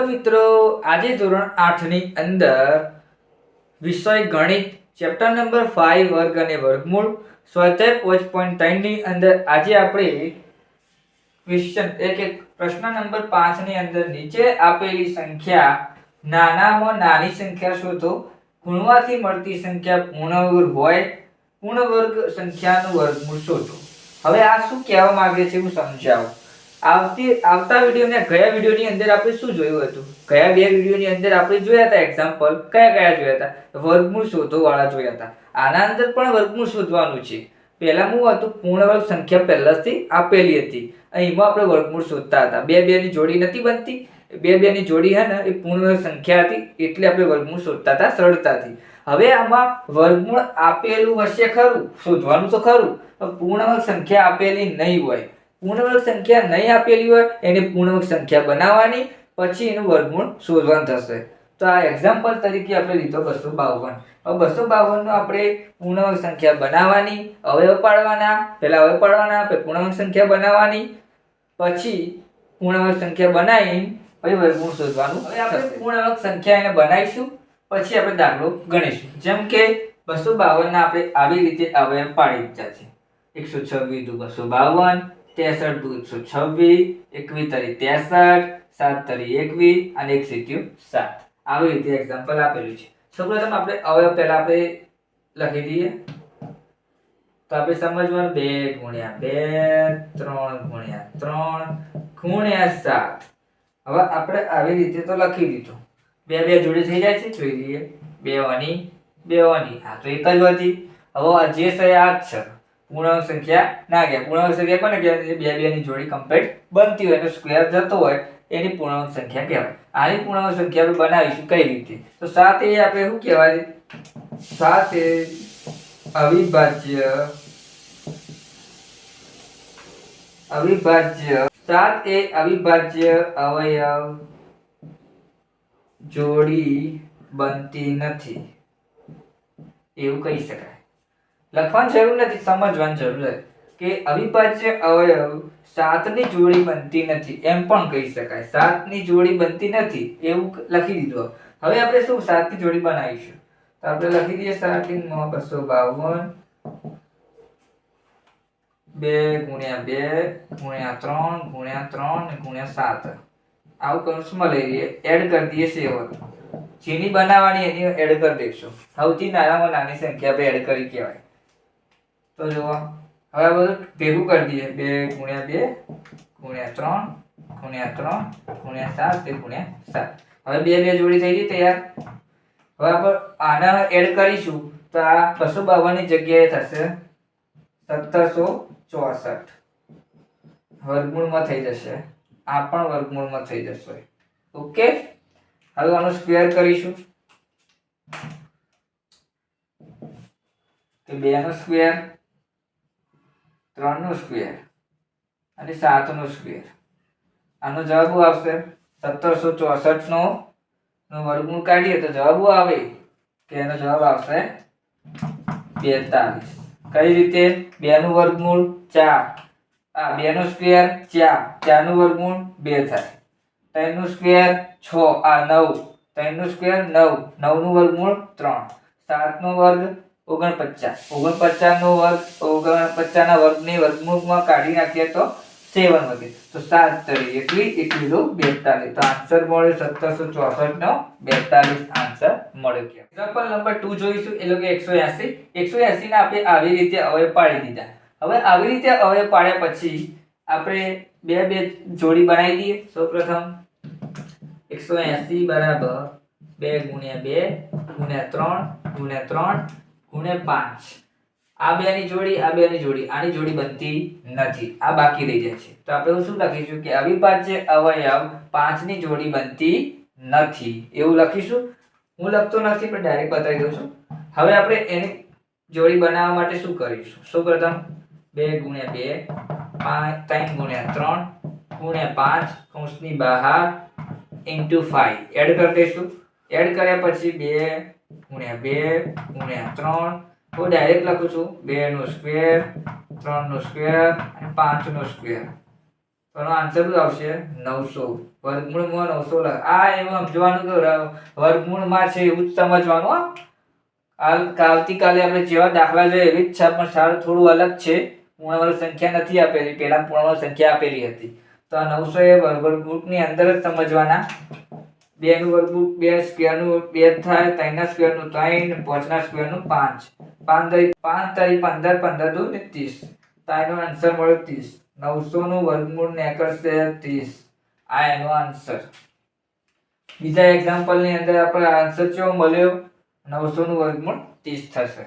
મિત્રો, આજે ધોરણ 8 ની અંદર વિષય ગણિત ચેપ્ટર નંબર 5 વર્ગ અને વર્ગમૂળ સ્વાધ્યાય 5.3 ની અંદર આજે આપણે ક્વેશ્ચન પ્રશ્ન નંબર 5 ની અંદર નીચે આપેલી સંખ્યા નાનામાં નાની સંખ્યા શોધો. ગુણવાથી મળતી સંખ્યા પૂર્ણ વર્ગ હોય. પૂર્ણ વર્ગ સંખ્યાનું વર્ગમૂળ શોધો. હવે આ શું કહેવા માંગે છે હું સમજાવું. આવતા વિડિયોને ગયા વિડિયોની અંદર આપણે શું જોયું હતું? ગયા બે વિડિયોની અંદર આપણે જોયા હતા એક્ઝામ્પલ કયા જોયા હતા? વર્ગમૂળ શોધો વાળા જોયા હતા. આના અંદર પણ વર્ગમૂળ શોધવાનું છે. પહેલા શું હતું? પૂર્ણ વર્ગ સંખ્યા પહેલાથી આપેલી હતી. અહીંમાં આપણે વર્ગમૂળ શોધતા હતા. બે ની જોડી નથી બનતી. બે ની જોડી હે ને એ પૂર્ણ વર્ગ સંખ્યા હતી એટલે આપણે વર્ગમૂળ શોધતા હતા સરળતાથી. હવે આમાં વર્ગમૂળ આપેલું હશે ખરું, શોધવાનું તો ખરું, પણ પૂર્ણ વર્ગ સંખ્યા આપેલી નહીં હોય. પૂર્ણ વર્ગ સંખ્યા નહીં આપેલી હોય એને પૂર્ણ વર્ગ સંખ્યા બનાવવાની, પછી એનું વર્ગમૂળ શોધવાનું થશે. તો આ એક્ઝામ્પલ તરીકે આપણે લીધો 252. હવે 252 નો આપણે પૂર્ણ વર્ગ સંખ્યા બનાવવાની, અવયવ પાડવાના, પહેલા અવયવ પાડવાના, પછી પૂર્ણ વર્ગ સંખ્યા બનાવવાની, પછી પૂર્ણ વર્ગ સંખ્યા બનાવી પછી વર્ગમૂળ શોધવાનું. હવે આપણે પૂર્ણ વર્ગ સંખ્યા એને બનાવીશું, પછી આપણે દાખલો ગણીશું. જેમ કે 252 ના આપણે આવી રીતે અવયવ પાડી દીધા છે. 126 દુ 252, 63 દુ 126, 21 તરી 63, 7 તરી 21 અને 1 સીટ્યું 7. આવી રીતે એક્ઝામ્પલ આપેલું છે. સૌપ્રથમ આપણે અવયવ પહેલા આપણે લખી દઈએ. તો આપણે સમજવાનું 2 ગુણ્યા 2, 3 ગુણ્યા 3 ગુણ્યા 7. હવે આપણે આવી રીતે તો લખી દીધું. બે જોડે થઈ જાય છે, જોઈ લઈએ. 2 વાની 2 વાની, આ તો એક જ હતી. હવે આ જે છે આ જ છે. પૂર્ણાંક સંખ્યા ના ગયા. પૂર્ણાંક સંખ્યા કોને કહેવાય? બે ની જોડી કમ્પ્લીટ બનતી હોય એનો સ્ક્વેર જતો હોય એની પૂર્ણાંક સંખ્યા કહેવાય. આની પૂર્ણાંક સંખ્યા આપણે બનાવીશું કઈ રીતે? તો 7 એ આપણે શું કહેવાય? 7 એ અવિભાજ્ય 7 એ અવિભાજ્ય અવયવ જોડી બનતી નથી એવું કહી શકાય. લખવાની જરૂર નથી, સમજવાની જરૂર છે કે અવિભાજ્ય અવયવ 7 ની જોડી બનતી નથી એમ પણ કહી શકાય. 7 ની જોડી બનતી નથી એવું લખી દીધું. હવે આપણે શું 7 ની જોડી બનાવીશું? તો આપણે લખી દઈએ 7 માં 252, 2 ગુણ્યા 2 ગુણ્યા 3 ગુણ્યા 3 ગુણ્યા 7. આવું કૌંસમાં લઈ લઈએ, એડ કરી દઈએ 7. જેની બનાવવાની એની એડ કરી દઈશું. સૌથી નાનામાં નાની સંખ્યા આપણે એડ કરી કહેવાય. તો જુઓ હવે આ બધું ભેગું કરી દઈએ. 2 ગુણ્યા 2 ગુણ્યા 3 ગુણ્યા 3 ગુણ્યા 7 ગુણ્યા 7. હવે બે જોડી થઈ ગઈ તૈયાર. હવે આપણે આના એડ કરીશું તો આ 252 ની જગ્યાએ થશે 1764. વર્ગમૂળમાં થઈ જશે. આ પણ વર્ગમૂળમાં થઈ જશે. ઓકે, હવે આનો સ્ક્વેર કરીશું. તો 2 નો સ્ક્વેર, 3 નો સ્ક્વેર અને 7 નો સ્ક્વેર. આનો જવાબ આવશે 1764 નો વર્ગમૂળ કાઢીએ તો જવાબ આવે કે એનો જવાબ આવશે 42. કઈ રીતે? 2 નું વર્ગમૂળ 4, 2 નો સ્ક્વેર 4, 4 નું વર્ગમૂળ 2 થાય. 3 નું સ્ક્વેર 6, 9, 3 નું સ્ક્વેર 9, 9 નું વર્ગમૂળ 3, 7 નો વર્ગ 49, 49 નો વર્ગ 49 ના વર્ગની વર્ગમૂળમાં કાઢી નાખીએ તો 7 વધે. તો 7 તરી 21, 21 42. તો આન્સર મળ્યો 1764 નો 42 આન્સર મળ્યો. એક્ઝામ્પલ નંબર 2 જોઈશું. એટલે કે 180 ના આપણે આવી રીતે અવયવ પાડી દીધા. હવે આવી રીતે અવયવ પાડ્યા પછી આપણે બે જોડી બનાવી દઈએ. સૌપ્રથમ 180 બરાબર 2 ગુણ્યા 2 ગુણ્યા 3 ગુણ્યા 3 ગુણ્યા 5. આ બેની જોડી, આ બેની જોડી, આની જોડી બનતી નથી. આ બાકી રહી જાય છે. તો આપણે શું લખીશું કે અવિભાજ્ય અવયવ 5 ની જોડી બનતી નથી એવું લખીશું. હું લખતો નથી પણ ડાયરેક્ટ બતાવી દઉં છું. હવે આપણે એની જોડી બનાવવા માટે શું કરીશું? સૌપ્રથમ 2 ગુણ્યા 2 3 ગુણ્યા 3 ગુણ્યા 5 કૌંસની બહાર ઇન્ટુ 5 એડ કરી દઈશું. એડ કર્યા પછી 2 ગુણ્યા 2 ગુણ્યા 3. હું ડાયરેક્ટ લખું છું 2 નો સ્ક્વેર, 3 નો સ્ક્વેર અને 5 નો સ્ક્વેર. તો આનો આન્સર શું આવશે? 900. વર્ગમૂળમાં 900 આ એવું સમજવાનું કે વર્ગમૂળમાં છે એવું જ સમજવાનું હો. આવતીકાલે આપણે જેવા દાખલા જોઈએ એવી જ છે, પણ સારું થોડું અલગ છે. પૂર્ણવર્ગ સંખ્યા નથી આપેલી, પહેલા પૂર્ણવર્ગ સંખ્યા આપેલી હતી. તો આ 900 એ વર્ગમૂળની અંદર જ સમજવાના. 2 નું વર્ગમૂળ 2 સ્ક્વેર નું 2 થાય, 3 ના સ્ક્વેર નું 3, 5 ના સ્ક્વેર નું 5, 5 તરી 15, 15 દુ 30. તો આનો આન્સર મળ્યો 30. 900 નું વર્ગમૂળ નીકળશે 30. આ એનો આન્સર. બીજા એક્ઝામ્પલ ની અંદર આપણે આન્સર કેવો મળ્યો? 900 નું વર્ગમૂળ 30 થશે.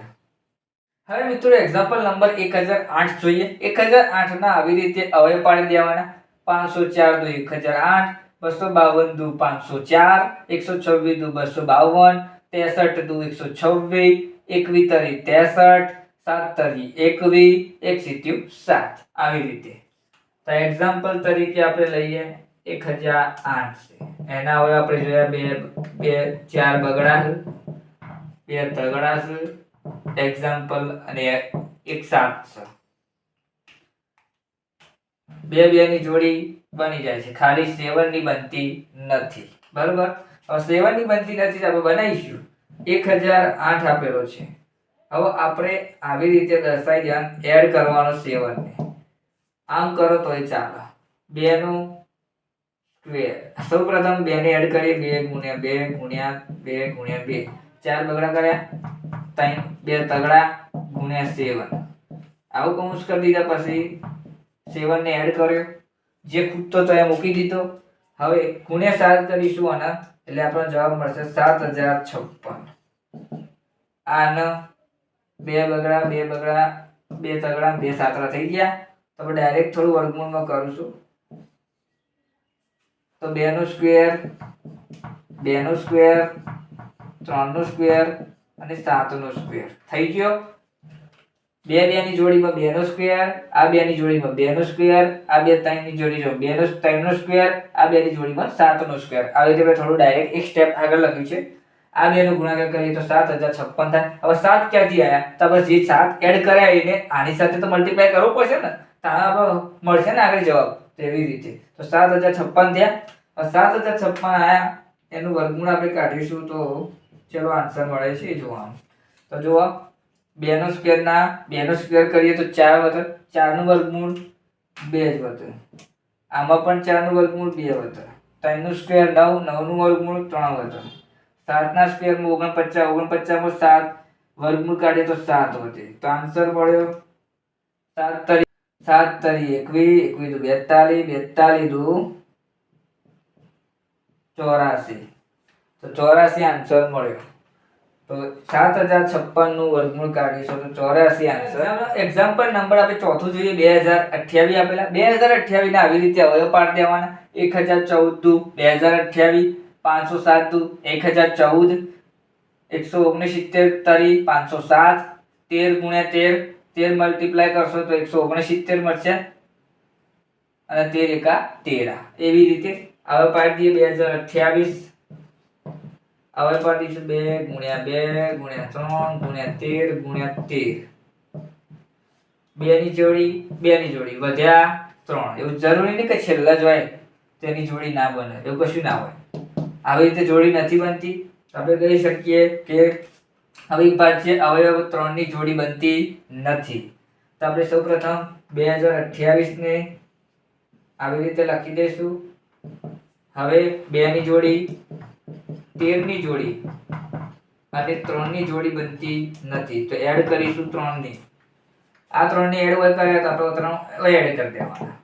હવે મિત્રો એક્ઝામ્પલ નંબર 1008 જોઈએ. 1008 ના આવી રીતે અવયવ પાડી દેવાના. 504 દુ 1008, 252 દુ 504, 126 દુ 252, 63 દુ 126, 21 તરી 63, 7 તરી 21, 1 સીત્યું 7. આવી રીતે. તો એક્ઝામ્પલ તરીકે આપણે લઈએ 1008 છે. એના હવે આપણે જોયા બે ચાર બગડા છે, બે તગડા છે, એક્ઝામ્પલ અને એક 7 છે. બે ની જોડી બની જાય છે, ખાલી 7 ની બનતી નથી. બરોબર. હવે 7 ની બનતી નથી તો આપણે બનાવીશું. 1008 આપેલો છે. હવે આપણે આવી રીતે દર્શાવી દેવાનું, એડ કરવાનો 7 ને. આમ કરો તોય ચાલે. 2 નું સ્ક્વેર. સૌપ્રથમ 2 ને એડ કરીએ. 2 ગુણ્યા 2 ગુણ્યા 2 ગુણ્યા 2. 4 બગડા કર્યા. 3 2 તગડા ગુણ્યા 7. આવું કૌંસ કરી દીધા પછી 7 ને એડ કર્યો. જે ખૂટતો તો એ મૂકી દીધો. હવે ગુણ્યા 7 કરીશું આના એટલે આપણો જવાબ મળશે 7056. આનો 2 બગડા 2 બગડા 2 તગડા 2 સાતરા થઈ ગયા. તો આપણે ડાયરેક્ટ થોડું વર્ગમૂળમાં કરીશું. તો 2 નો સ્ક્વેર 2 નો સ્ક્વેર 3 નો સ્ક્વેર અને 7 નો સ્ક્વેર થઈ ગયો. 2 ની જોડીમાં 2 નો સ્ક્વેર, આ 2 ની જોડીમાં 2 નો સ્ક્વેર, આ 2 3 ની જોડીમાં 2 નો 3 નો સ્ક્વેર, આ 2 ની જોડીમાં 7 નો સ્ક્વેર. આવી રીતે થોડું ડાયરેક્ટ એક સ્ટેપ આગળ લખ્યું છે. આ 2 નો ગુણાકાર કરીએ તો 7056 થાય. હવે 7 ક્યાંથી આયા? તો આપણે જે 7 એડ કર્યા એને આની સાથે તો મલ્ટીપ્લાય કરવું પડશે ને, તો આપણે મળશે ને આગળ જવાબ. તેવી રીતે તો 7056 થયા. 7056 આયા, એનું વર્ગમૂળ આપણે કાઢીશું તો ચલો આન્સર મળે છે જોવાનું. તો જુઓ 2 નો સ્ક્વેર ના 2 નો સ્ક્વેર કરીએ તો 4 વધે. 4 નું વર્ગમૂળ 2 જ વધે. આમાં પણ 4 નું વર્ગમૂળ 2 વધે. 3 નું સ્ક્વેર 9, 9 નું વર્ગમૂળ 3 વધે. 7 ના સ્ક્વેર માં 49, 49 માં 7 વર્ગમૂળ કાઢીએ તો 7 વધે. તો આન્સર મળ્યો 7 તરી 21, 21 દુ 42, 42 દુ 84. તો 84 આન્સર મળ્યો. તો 7056 નું વર્ગમૂળ કાઢીશું તો 84 આન્સર. એક્ઝામ્પલ નંબર આપણે ચોથું જોઈએ. 2028 આપેલા. 2028 ના આવી રીતે અવયવ પાડી દેવાના. 1014 દુ 2028, 507 દુ 1014, 169 તરી 507, 13 ગુણ્યા 13, 13 મલ્ટીપ્લાય કરશો તો 169 મળશે અને 13 એકા 13. એવી રીતે હવે પાડી દઈએ 2028. હવે પાડીશું 2 ગુણ્યા 2 ગુણ્યા 3 ગુણ્યા 13 ગુણ્યા 13. 2 ની જોડી વધ્યા 3. એવું જરૂરી નહીં કે છેલ્લા જ હોય તેની જોડી ના બને, એવું કશું ના હોય. આવી રીતે જોડી નથી બનતી. આપણે કહી શકીએ કે અવિભાજ્ય અવયવ 3 ની જોડી બનતી નથી. તો આપણે સૌપ્રથમ 2028 ને આવી રીતે લખી દઈશું. હવે 2 ની જોડી 13 ની જોડી અને 3 ની જોડી બનતી નથી. તો એડ કરીશું 3 ની. આ 3 ની એડ હોય કર્યા તો આપણે 3 એડ કરી દેવાના.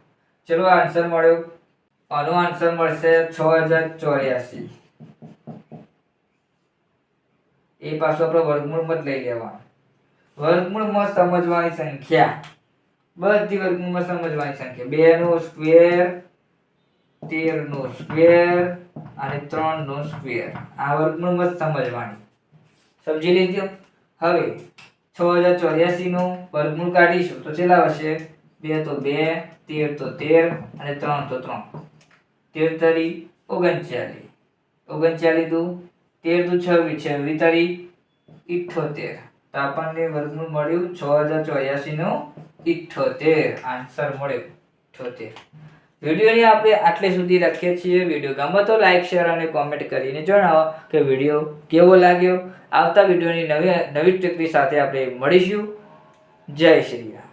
ચલો આન્સર મળ્યો. આનો આન્સર મળશે 6084. એ પાછું આપણે વર્ગમૂળમાં જ લઈ લેવાનું. વર્ગમૂળમાં સમજવાની સંખ્યા બધી વર્ગમૂળમાં સમજવાની સંખ્યા. 2 નો સ્ક્વેર, 13 નો સ્ક્વેર અને 3 નો સ્ક્વેર. આ વર્ગમૂળમાં સમજવાની. સમજી લીધું. હવે 6084 નું વર્ગમૂળ કાઢીશું તો કેટલા આવશે? 2 તો 2, 13 તો 13 અને 3 તો 3. 13 તરી 39, 39 દુ 13 દુ 26, 26 તરી 78. તો આપણને વર્ગમૂળ મળ્યું 6084 નું 78. આન્સર મળ્યો 78. વિડીયોની આપણે આટલે સુધી રાખીએ છીએ. વિડીયો ગમે તો લાઈક શેર અને કોમેન્ટ કરીને જણાવો કે વિડીયો કેવો લાગ્યો. આવતા વિડીયોની નવી ટિપ્પણી સાથે આપણે મળીશું. જય શ્રી રામ.